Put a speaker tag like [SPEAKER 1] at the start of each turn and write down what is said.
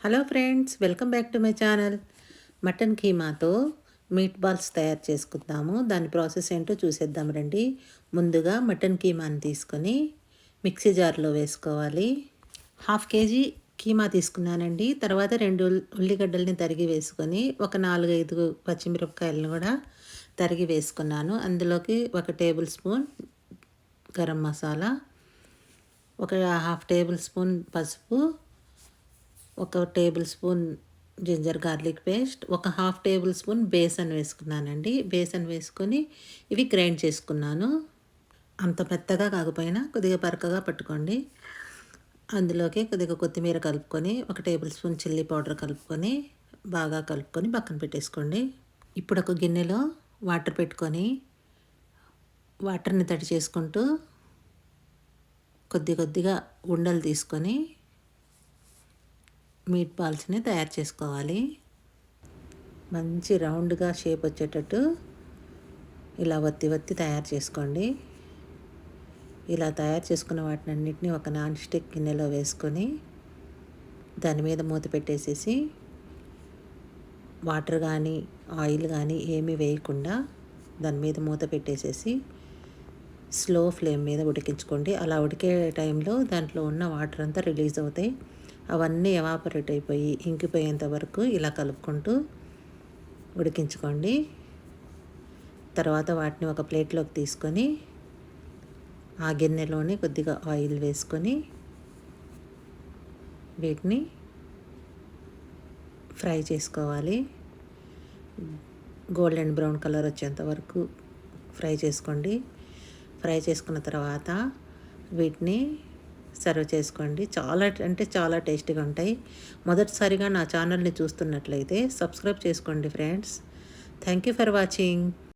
[SPEAKER 1] Hello friends, welcome back to my channel. Mutton కీమాతో meat balls తయారు చేసుకుందాము. దాని ప్రాసెస్ ఏంటో చూసేద్దాం రండి. ముందుగా మటన్ కీమాని తీసుకొని మిక్సీ జార్లో వేసుకోవాలి. 1/2 కేజీ కీమా తీసుకున్నానండి. తర్వాత 2 ఉల్లిగడ్డల్ని తరిగి వేసుకొని ఒక 4-5 పచ్చిమిరపకాయలను కూడా తరిగి వేసుకున్నాను. అందులోకి 1 టేబుల్ స్పూన్ గరం మసాలా, ఒక 1/2 టేబుల్ స్పూన్ పసుపు, 1 tablespoon ginger garlic paste, ఒక 1/2 టేబుల్ స్పూన్ బేసన్ వేసుకున్నానండి. బేసన్ వేసుకొని ఇవి గ్రైండ్ చేసుకున్నాను. అంత మెత్తగా కాకపోయినా కొద్దిగా బరకగా పట్టుకోండి. అందులోకి కొద్దిగా కొత్తిమీర కలుపుకొని 1 టేబుల్ స్పూన్ చిల్లీ పౌడర్ కలుపుకొని బాగా కలుపుకొని పక్కన పెట్టేసుకోండి. ఇప్పుడు ఒక గిన్నెలో వాటర్ పెట్టుకొని వాటర్ని తడి చేసుకుంటూ కొద్దిగా ఉండలు తీసుకొని మీట్ బాల్స్ని తయారు చేసుకోవాలి. మంచి రౌండ్గా షేప్ వచ్చేటట్టు ఇలా వత్తి తయారు చేసుకోండి. ఇలా తయారు చేసుకున్న వాటినన్నిటిని ఒక నాన్ స్టిక్ గిన్నెలో వేసుకొని దాని మీద మూత పెట్టేసేసి వాటర్ కానీ ఆయిల్ కానీ ఏమీ వేయకుండా దాని మీద మూత పెట్టేసేసి స్లో ఫ్లేమ్ మీద ఉడికించుకోండి. అలా ఉడికే టైంలో దాంట్లో ఉన్న వాటర్ అంతా రిలీజ్ అవుతాయి. అవన్నీ ఎవాపరేట్ అయిపోయి ఇంకిపోయేంత వరకు ఇలా కలుపుకుంటూ ఉడికించుకోండి. తర్వాత వాటిని ఒక ప్లేట్లోకి తీసుకొని ఆ గిన్నెలోనే కొద్దిగా ఆయిల్ వేసుకొని వీటిని ఫ్రై చేసుకోవాలి. గోల్డెన్ బ్రౌన్ కలర్ వచ్చేంత వరకు ఫ్రై చేసుకోండి. ఫ్రై చేసుకున్న తర్వాత వీటిని సర్వ్ చేసుకోండి. చాలా టేస్టీగా ఉంటాయి. మొదటిసారిగా నా ఛానల్ని చూస్తున్నట్లయితే సబ్స్క్రైబ్ చేసుకోండి friends. Thank you for watching.